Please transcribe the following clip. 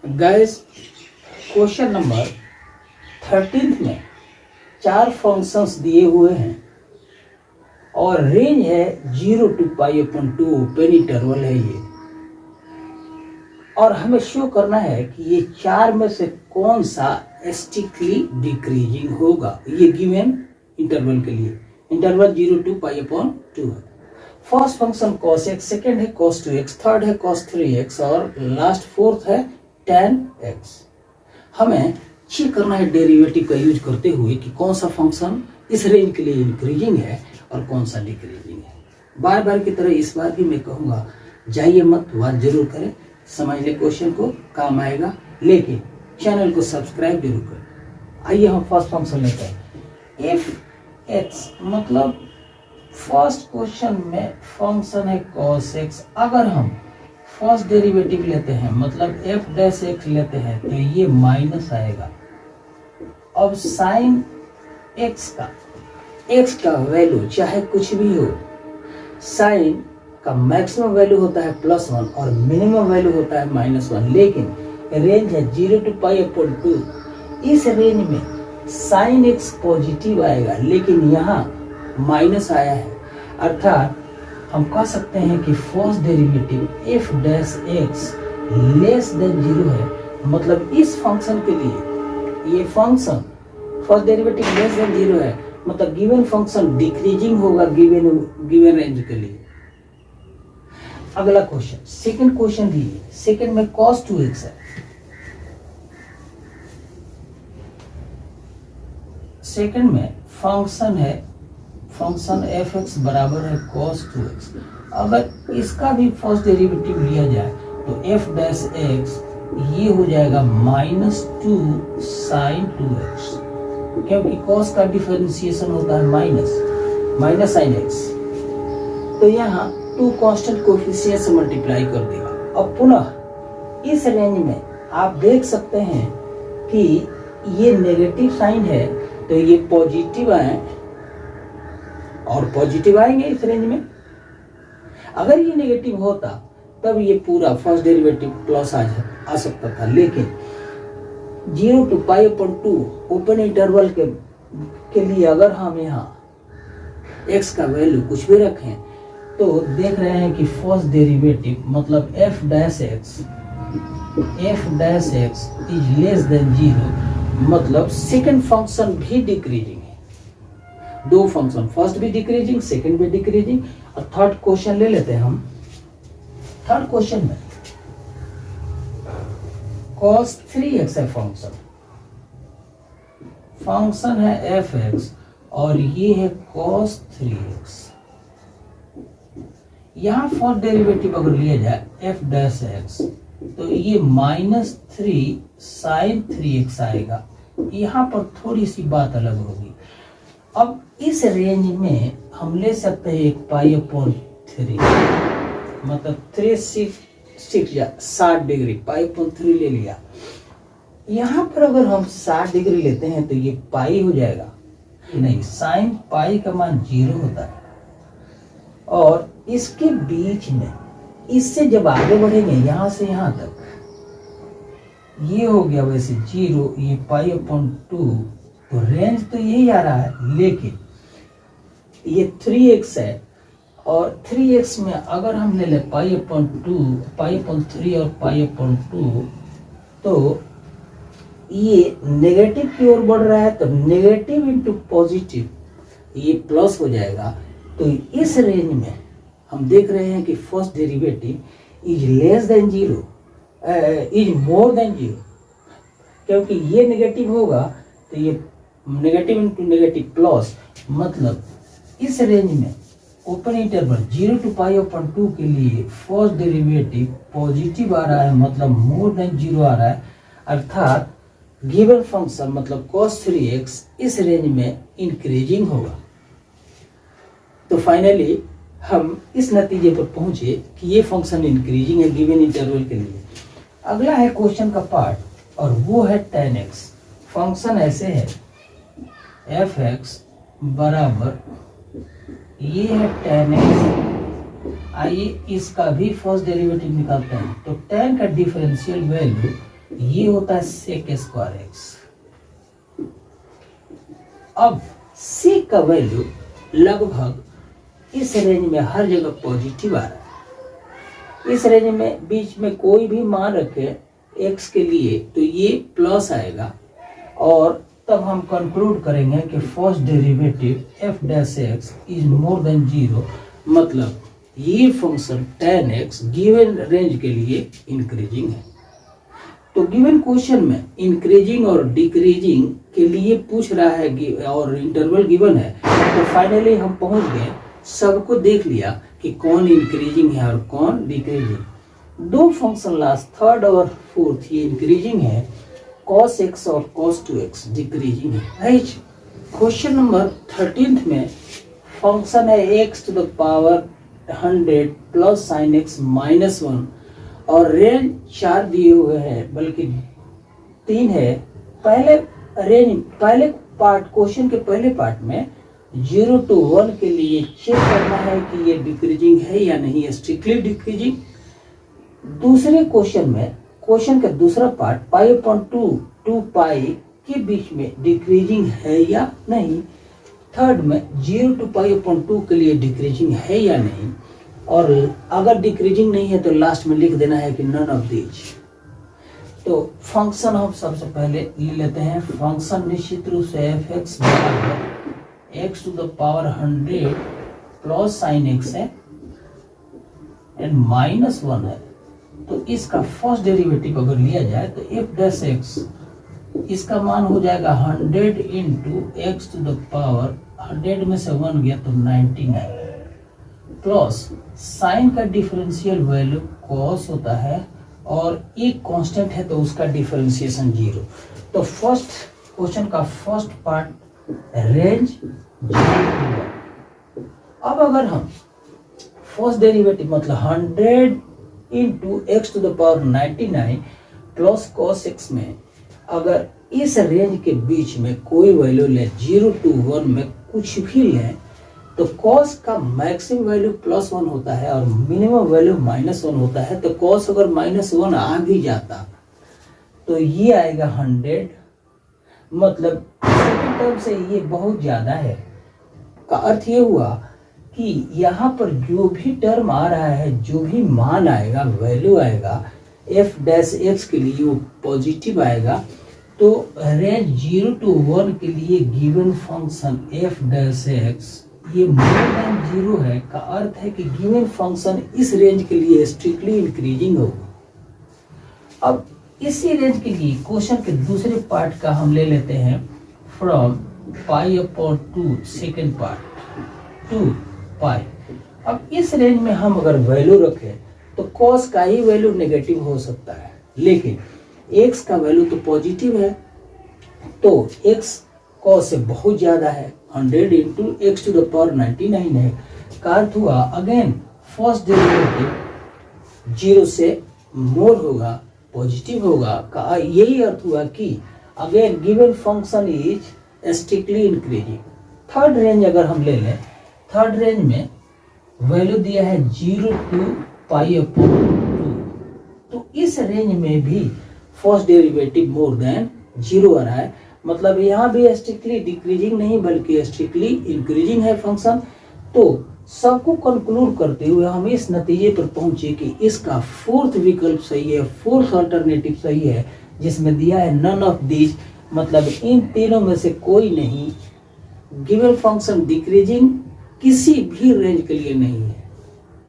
Gas question number 13 में 4 functions दिए हुए हैं और रेंज है 0 to π/2 ओपन इंटरवल है ये, और हमें शो करना है कि ये 4 में से कौन सा स्टिकली डिक्रीजिंग होगा। ये गिवन इंटरवल के लिए इंटरवल 0 to π/2 है। First function cos x, second है cos 2x, थर्ड है cos 3x और लास्ट फोर्थ है tan x। हमें चेक करना है डेरिवेटिव का यूज करते हुए कि कौन सा फंक्शन इस रेंज के लिए इंक्रीजिंग है और कौन सा डिक्रीजिंग है। बार बार की तरह इस बार भी मैं कहूँगा जाइए मत, बात जरूर करें, समझने क्वेश्चन को काम आएगा, लेकिन चैनल को सब्सक्राइब जरूर करें। आइए हम फर्स्ट फंक्शन लेते हैं। इफ x मतलब फर्स्ट क्वेश्चन में फंक्शन है cos x, अगर हम फर्स्ट डेरिवेटिव लेते हैं मतलब f डैश x लेते हैं तो ये माइनस आएगा। अब साइन x का वैल्यू चाहे कुछ भी हो, साइन का मैक्सिमम वैल्यू होता है +1 और मिनिमम वैल्यू होता है -1, लेकिन रेंज है 0 to π/2। इस रेंज में साइन x पॉजिटिव आएगा लेकिन यहाँ माइनस आया है, अर्थात हम कह सकते हैं कि first derivative f dash x less than 0 है। मतलब इस फंक्शन के लिए ये function first derivative less than 0 है, मतलब गिवन फंक्शन डिक्रीजिंग होगा गिवन रेंज के लिए। अगला क्वेश्चन, सेकंड क्वेश्चन लीजिए। सेकंड में cos 2x है, सेकंड में फंक्शन f(x) बराबर है cos 2x। अगर इसका भी फर्स्ट डेरिवेटिव लिया जाए तो f डैश x ये हो जाएगा -2 sin 2x, क्योंकि cos का डिफरेंशिएशन होता है माइनस sin x, तो यहाँ 2 कांस्टेंट कोएफिशिएंट से मल्टीप्लाई कर देगा। अब पुनः इस रेंज में आप देख सकते हैं कि ये नेगेटिव साइन है तो ये पॉजिटिव आए और पॉजिटिव आएंगे इस रेंज में। अगर ये नेगेटिव होता तब ये पूरा फर्स्ट डेरिवेटिव प्लस आ सकता था, लेकिन 0 to π/2 ओपन इंटरवल के लिए अगर हम यहाँ x का वैल्यू कुछ भी रखें तो देख रहे हैं कि फर्स्ट डेरिवेटिव मतलब f dash x is less than 0, मतलब सेकंड फंक्शन भी डिक्रीजिंग है। दो फंक्शन, फर्स्ट भी डिक्रीजिंग, सेकंड भी डिक्रीजिंग। और थर्ड क्वेश्चन ले लेते हैं हम। थर्ड क्वेश्चन में cos 3x है फंक्शन है f(x) और ये है cos 3x। यहाँ फर्स्ट डेरिवेटिव अगर लिया जाए f डैश x तो ये -3 sin 3x आएगा। यहाँ पर थोड़ी सी बात अलग होगी। अब इस रेंज में हम ले सकते हैं एक π/3, मतलब 60 डिग्री π/3 ले लिया। यहाँ पर अगर हम 60 डिग्री लेते हैं तो ये पाई हो जाएगा, नहीं, साइन पाई का मान 0 होता है। और इसके बीच में इससे जब आगे बढ़ेंगे यहाँ से यहाँ तक, ये हो गया वैसे 0, ये π/2, तो रेंज तो यही आ रहा है, लेकिन ये 3x है और 3x में अगर हम ले लें π/3 और π/2 तो ये नेगेटिव की ओर बढ़ रहा है, तो नेगेटिव इंटू पॉजिटिव ये प्लस हो जाएगा। तो इस रेंज में हम देख रहे हैं कि first derivative is less than 0, is more than 0, क्योंकि ये नेगेटिव होगा तो ये नेगेटिव इंटू नेगेटिव प्लस, मतलब इस रेंज में ओपन इंटरवल 0 to π/2 के लिए फर्स्ट डेरिवेटिव पॉजिटिव आ रहा है, मतलब मोर देन 0 आ रहा है, अर्थात गिवन फंक्शन मतलब cos 3x इस रेंज में इंक्रीजिंग होगा। तो फाइनली हम इस नतीजे पर पहुंचे कि ये फंक्शन इंक्रीजिंग है गिवन इंटरवल के लिए। अगला है क्वेश्चन का पार्ट और वो है tan x। फंक्शन ऐसे है f(x) बराबर ये है tan x। आइए इसका भी फर्स्ट डेरिवेटिव निकालते हैं। तो tan का डिफरेंशियल वैल्यू ये होता है sec स्क्वायर x। अब sec का वैल्यू लगभग इस रेंज में हर जगह पॉजिटिव आ रहा है। इस रेंज में बीच में कोई भी मान रखे x के लिए तो ये प्लस आएगा, और तब हम कंक्लूड करेंगे कि first derivative f dash x is more than 0, मतलब ये function tan x given range के लिए इंक्रीजिंग है। तो गिवन क्वेश्चन में इंक्रीजिंग और डिक्रीजिंग के लिए पूछ रहा है और इंटरवल गिवन है, तो फाइनली हम पहुंच गए, सबको देख लिया कि कौन इंक्रीजिंग है और कौन डिक्रीजिंग। दो फंक्शन लास्ट थर्ड और फोर्थ ये इंक्रीजिंग है, cos x और cos 2x डिक्रीजिंग है। क्वेश्चन नंबर 13 में फंक्शन है x to the power 100 plus sin x minus 1, और रेंज 4 दिए हुए हैं, बल्कि 3 है। पहले पार्ट क्वेश्चन के पहले पार्ट में 0 to 1 के लिए चेक करना है कि ये डिक्रीजिंग है या नहीं, स्ट्रिक्टली डिक्रीजिंग। दूसरे क्वेश्चन में क्वेश्चन का दूसरा पार्ट π/2 2 पाई के बीच में डिक्रीजिंग है या नहीं। थर्ड में 0 to π/2 के लिए डिक्रीजिंग है या नहीं, और अगर डिक्रीजिंग नहीं है तो लास्ट में लिख देना है कि नन ऑफ दीज। तो फंक्शन हम सबसे पहले ले लेते हैं। फंक्शन निश्चित रूप से f(x) बराबर x to the power 100 plus sin x है एंड माइनस 1 है। तो इसका फर्स्ट डेरिवेटिव अगर लिया जाए तो f डैश x, इसका मान हो जाएगा 100 into x to the power 100 में से 1 गया तो 99 प्लस साइन का डिफरेंशियल वैल्यू cos होता है, और एक कांस्टेंट है तो उसका डिफरेंशिएशन 0। तो फर्स्ट क्वेश्चन का फर्स्ट पार्ट रेंज 0। अब अगर हम फर्स्ट डेरिवेटिव मतलब 100 into x to the power 99 plus cos x में अगर इस रेंज के बीच में कोई वैल्यू ले 0 to 1 में कुछ भी लें, तो cos का मैक्सिमम वैल्यू +1 होता है और मिनिमम वैल्यू -1 होता है। तो cos अगर -1 आ भी जाता तो ये आएगा 100, मतलब सेकंड टर्म से ये बहुत ज्यादा है। का अर्थ ये हुआ कि यहाँ पर जो भी टर्म आ रहा है, जो भी मान आएगा, वैल्यू आएगा f डैश x के लिए वो पॉजिटिव आएगा। तो रेंज 0 to 1 के लिए given function f dash x ये मोर देन 0 है, का अर्थ है कि गिवन फंक्शन इस रेंज के लिए स्ट्रिक्टली इंक्रीजिंग होगा। अब इसी रेंज के लिए क्वेश्चन के दूसरे पार्ट का हम ले लेते हैं फ्रॉम π/2 सेकेंड पार्ट टू पाई। अब इस रेंज में हम अगर वैल्यू रखें तो cos का ही वैल्यू नेगेटिव हो सकता है, लेकिन x का वैल्यू तो पॉजिटिव है, तो x cos से बहुत ज्यादा है, 100 into x to the power 99 है। का अर्थ हुआ अगेन फर्स्ट डेरिवेटिव 0 से मोर होगा, पॉजिटिव होगा। का यही अर्थ हुआ कि again given function is strictly increasing. Third range अगर हम ले लें, थर्ड रेंज में वैल्यू दिया है 0 to π/2, तो इस रेंज में भी फर्स्ट डेरिवेटिव मोर देन 0 आ रहा है, मतलब यहाँ भी स्ट्रिक्टली डिक्रीजिंग नहीं बल्कि स्ट्रिक्टली इंक्रीजिंग है फंक्शन। तो सबको कंक्लूड करते हुए हम इस नतीजे पर पहुंचे कि इसका फोर्थ विकल्प सही है, फोर्थ अल्टरनेटिव सही है, जिसमें दिया है नन ऑफ दीज, मतलब इन तीनों में से कोई नहीं। गिवन फंक्शन डिक्रीजिंग किसी भी रेंज के लिए नहीं है।